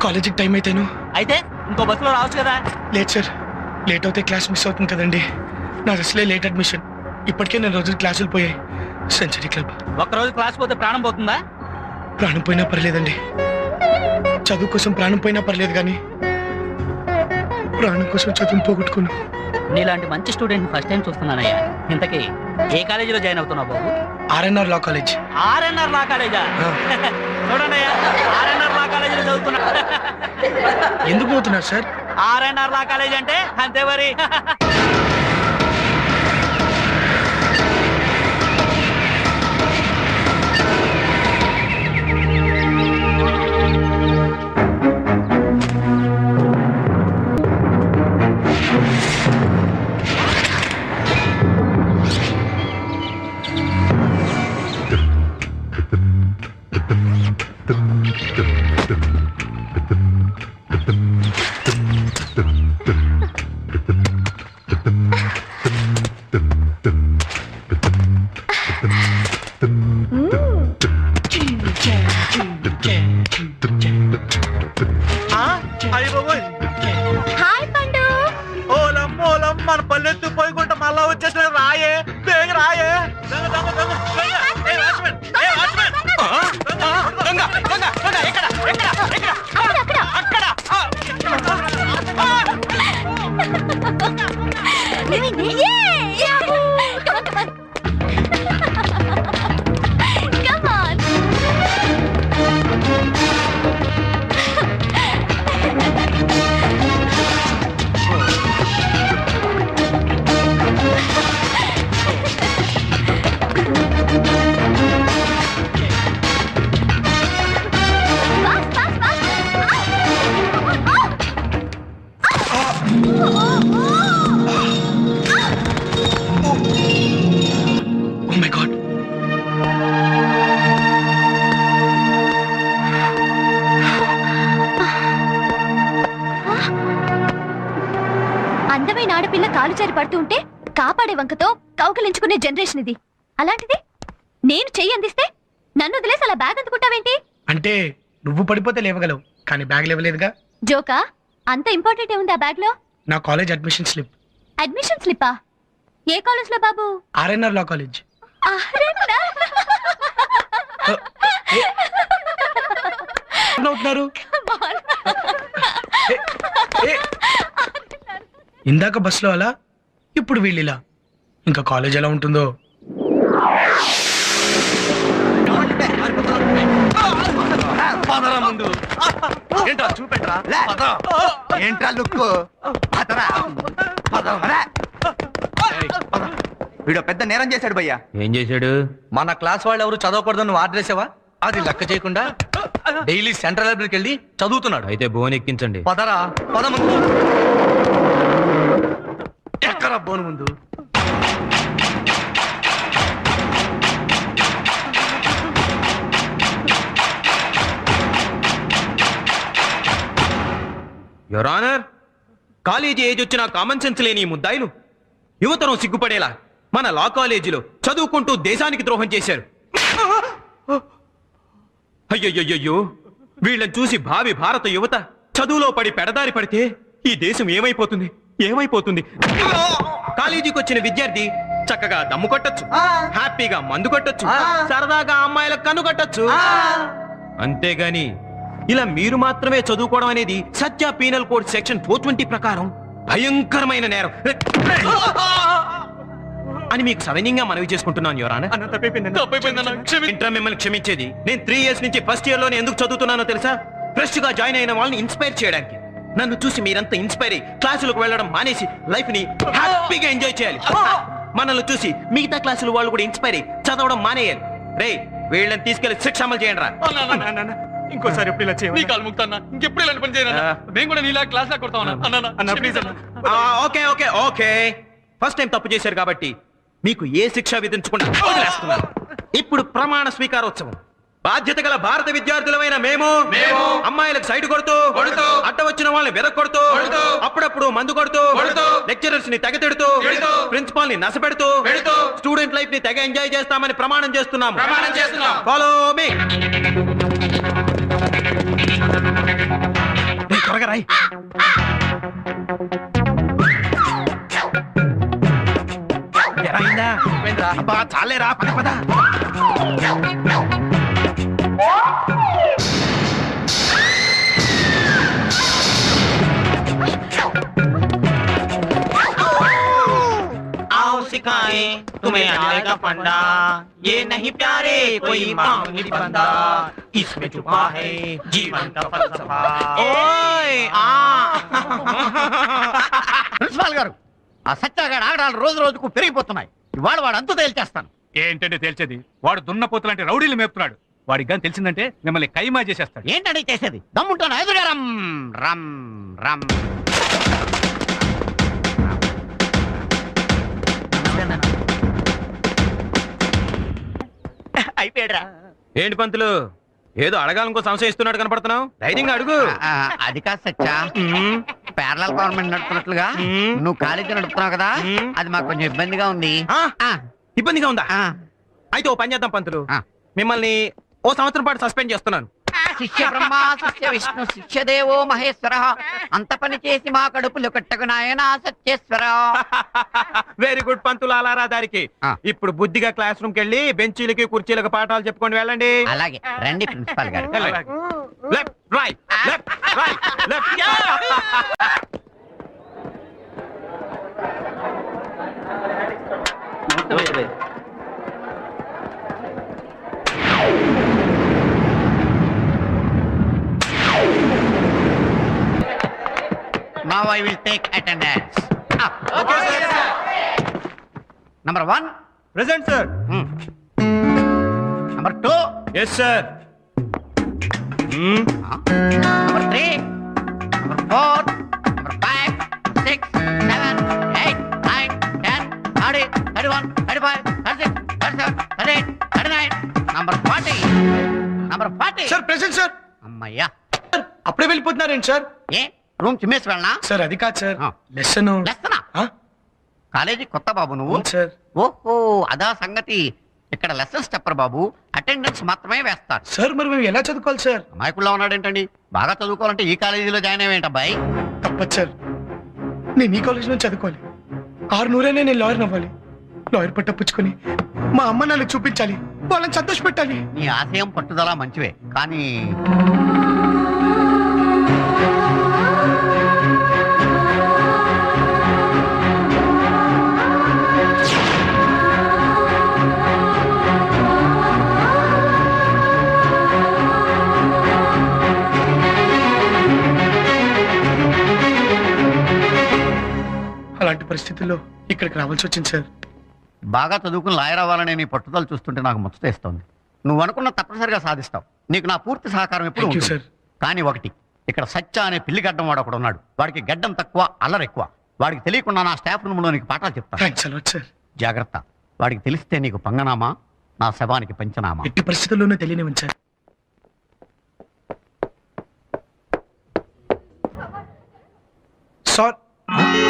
కాలేజీకి టైం అయితేను. అయితే ఇంకో బస్సులో రావచ్చు కదా. లేదు సార్, లేట్ అవుతే క్లాస్ మిస్ అవుతుంది కదండి. నా అసలే లేట్ అడ్మిషన్. ఇప్పటికే నేను రోజులు క్లాసులు పోయాయి. Century club. ఒక్కరోజు క్లాస్ పోతే ప్రాణం పోతుందా? ప్రాణం పోయినా పర్లేదండి. చదువు కోసం ప్రాణం పోయినా పర్లేదు, కానీ ప్రాణం కోసం చదువును పోగొట్టుకున్నా. నీలాంటి మంచి స్టూడెంట్ ఫస్ట్ టైం చూస్తున్నానయ్యా. ఇంతకీ ఏ కాలేజీలో జాయిన్ అవుతున్నావు బాబు? RNR law college. RNR law కాలేజా? చూడండి అయ్యా, ఆర్ఎన్ఆర్ లా కాలేజీలో చదువుతున్నా. ఎందుకు పోతున్నారు సార్? ఆర్ఎన్ఆర్ లా కాలేజ్ అంటే అంతే మరి. హాయ్ పండు. ఓలమ్మోలం మన పల్లెత్తు పోయికుంటా మళ్ళా వచ్చేసిన రాయే బేగ రాయే. అందమైన ఆడపిల్ల కాలు జారి పడుతూ ఉంటే కాపాడే వంకతో కౌకలించుకునే జనరేషన్ ఇది. అలాంటిది నేను చెయ్యి అందిస్తే నన్ను వదిలేసి అలా బ్యాగ్ అందుకుంటావేంటి? అంటే నువ్వు పడిపోతే లేవగలవు, కానీ బ్యాగ్ లేవలేదుగా. జోకా? అంత ఇంపార్టెంట్ ఏముంది ఆ బ్యాగ్ లో? నా కాలేజ్ అడ్మిషన్ స్లిప్. అడ్మిషన్ స్లిప్పా? ఏ కాలేజ్ లో బాబు? RNR law college. ఇందాక బస్సులో అలా, ఇప్పుడు వీళ్ళిలా. ఇంకా కాలేజ్ ఎలా ఉంటుందో. ఏంట్రా చూపెట్రా, ఏంట్రా లుక్. వీడు పెద్ద నేరం చేశాడు భయ్యా. ఏం చేశాడు? మన క్లాస్ వాళ్ళు ఎవరు చదవకూడదు నువ్వు ఆర్డర్ చేసావా? అది లెక్క చేయకుండా డైలీ సెంట్రల్ లైబ్రరీకి వెళ్ళి చదువుతున్నాడు. అయితే బోన్ ఎక్కించండి. పదరా, పద ముందు. ఎక్కరా బోను ముందు. యువర్ ఆనర్, కాలేజీ ఏజ్ వచ్చిన కామన్ సెన్స్ లేని ఈ ముద్దాయిలు యువతరం సిగ్గుపడేలా మన లా కాలేజీలో చదువుకుంటూ దేశానికి ద్రోహం చేశారు. అయ్యయ్యో, వీళ్ళని చూసి భావి భారత యువత చదువులో పడి పెడదారి పడితే ఈ దేశం ఏమైపోతుంది ఏమైపోతుంది. కాలేజీకి వచ్చిన విద్యార్థి చక్కగా దమ్ము కొట్టచ్చు, హ్యాపీగా మందు కొట్టచ్చు, సరదాగా అమ్మాయిలకు కన్ను కొట్టచ్చు. అంతేగాని ఇలా మీరు మాత్రమే చదువుకోవడం అనేది సత్య పీనల్ కోడ్ సెక్షన్ 420 ప్రకారం భయంకరమైన నేరం అని మీకు సవినయంగా మనవి చేసుకుంటున్నాను యువర్ ఆనర్. మిమ్మల్ని క్షమించేది. నేను 3 years నుంచి ఫస్ట్ ఇయర్ లోనే ఎందుకు చదువుతున్నానో తెలుసా? ఫ్రెష్ గా జాయిన్ అయిన వాళ్ళని ఇన్స్పైర్ చేయడానికి. నన్ను చూసి మీరంతా ఇన్స్పైర్ అయ్యి క్లాసులకు వెళ్ళడం మానేసి లైఫ్ ని హ్యాపీగా ఎంజాయ్ చేయాలి. మనల్ని చూసి మిగతా క్లాసులు వాళ్ళు కూడా ఇన్స్పైర్ అయ్యి చదవడం మానేయాలి. రే, వీళ్ళని తీసుకెళ్లి శిక్ష అమలు చేయండి రా. ఇంకోసారి ఎప్పుడు ఇలా చేయాలి? ఇంకెప్పుడు ఇలాంటి పని చేయను. మేము కూడా నీలా క్లాస్ లా కొడతాం. Okay okay okay, first time తప్పు చేశారు కాబట్టి మీకు ఏ శిక్ష విధించకుండా వదిలేస్తున్నాను. ఇప్పుడు ప్రమాణ స్వీకారోత్సవం. బాధ్యత గల భారత విద్యార్థులమైన మేము అమ్మాయిలకు సైడ్ కొడుతూ అడ్డ వచ్చిన వాళ్ళని వెదకొడుతూ అప్పుడప్పుడు మందు కొడుతూ లెక్చరర్స్ ని తెగ తిడుతూ ప్రిన్సిపాల్ ని నసపెడుతూ స్టూడెంట్ లైఫ్ ని తెగ ఎంజాయ్ చేస్తామని ప్రమాణం చేస్తున్నాము. Follow me. త్వరగా రాయి. పోయిందిరా. అబ్బా చాలేరా, పద పద. आओ सिखाए तुम्हें अन्याय का फंडा, ये नहीं प्यारे कोई मामूली बंदा, इसमें छुपा है जीवन का फलसफा. ओए ప్రిన్సిపాల్ గారు, ఆ సత్యాగాడు ఆగడాలు రోజు రోజుకు పెరిగిపోతున్నాయి. ఇవాళ వాడు అంతు తేల్చేస్తాను. ఏంటంటే తేల్చేది? వాడు దున్నపోతు లాంటి రౌడీలు మేపుతున్నాడు. వాడికి కానీ తెలిసిందంటే మిమ్మల్ని కైమా చేసేస్తాడు. ఏంటండి చేసేది? దమ్ముంటాను, ఎదురుగా రమ్ రమ్ రమ్. అయిపోయాడురా. ఏంటి పంతులు, ఏదో అడగాలనుకో సంశయం ఇస్తున్నాడు కనపడుతున్నావు. ధైర్యంగా అడుగు. అది కాదు సత్యా, పేరల గవర్నమెంట్ నడుపుతున్నట్లుగా నువ్వు కాలేజీ నడుపుతున్నావు కదా, అది మాకు కొంచెం ఇబ్బందిగా ఉంది. ఆ, ఇబ్బందిగా ఉందా? ఆ, అయితే ఓ పని చేద్దాం పంతులు, ఆ. మిమ్మల్ని ఓ సంవత్సరం పాటు సస్పెండ్ చేస్తున్నాను. శిష్య బ్రహ్మ శిష్య విష్ణు శిష్య దేవో మహేశ్వర, అంత పని చేసి మా కడుపులు కట్టకు నాయనా సత్యేశ్వర. వెరీ గుడ్ పంతులు, అలారా దారికి. ఆ. ఇప్పుడు బుద్ధిగా క్లాస్ రూమ్ కెళ్ళి బెంచీలకి కుర్చీలకు పాఠాలు చెప్పుకొని వెళ్ళండి. అలాగే రండి ప్రిన్సిపాల్ గారు. Left right left right left. Now I will take attendance. Number 1. Present sir. Number 2. Yes sir. Number 3. Number 4. Number 5. 6. 7. 8. 9. 10. 30. 31. 35. 36. 37. 38. 39. Number 40. Number 40. Sir present sir. అమ్మయ్యా. అప్పుడే వెళ్ళిపోతున్నారేంటి సార్? ఏ రూమ్ చిమ్మేసి వెళ్ళనా? సార్ అది కాదు సార్, ఆ. లెసన్. లెస్తనా? కాలేజీ కొత్త బాబు నువ్వు? Sir ఓహో, అదా సంగతి. ఇక్కడ లెసన్స్ చెప్పరు బాబు, అటెండెన్స్ మాత్రమే వేస్తారు. సార్ మరి మేము ఎలా చదువుకోవాలి సార్? అమాయకుల్లో ఉన్నాడేంటండి? బాగా చదువుకోవాలంటే ఈ కాలేజీలో జాయిన్ అయ్యేంటి అబ్బాయి? తప్పదు సార్, నేను ఈ కాలేజ్ నుంచి చదువుకోవాలి. 600 నేను లాయర్ అవ్వాలి. లాయర్ పట్ట పుచ్చుకొని మా అమ్మ నాన్నకి చూపించాలి, వాళ్ళని సంతోష పెట్టాలి. నీ ఆశయం పట్టుదల మంచివే, కానీ అలాంటి పరిస్థితుల్లో ఇక్కడికి రావాల్సి వచ్చింది సార్. బాగా చదువుకుని లాయర్ అవ్వాలనే నీ పట్టుదల చూస్తుంటే నాకు ముచ్చటేస్తోంది. నువ్వు అనుకున్న తప్పనిసరిగా సాధిస్తావు. నీకు నా పూర్తి సహకారం ఎప్పుడు Thank you, ఉంటుంది. sir. కానీ ఒకటి, ఇక్కడ సత్య అనే పిల్లి గడ్డం వాడు ఒకడు ఉన్నాడు. వాడికి గడ్డం తక్కువ, అల్లరి ఎక్కువ. వాడికి తెలియకుండా నా స్టాఫ్ రూమ్ లో నీకు పాఠాలు చెప్తాను. Thanks a lot sir. జాగ్రత్త. వాడికి తెలిస్తే నీకు పంగనామా, నా శవానికి పంచనామా. ఎట్టి పరిస్థితుల్లోనూ తెలియనివ్వండి సార్. సార్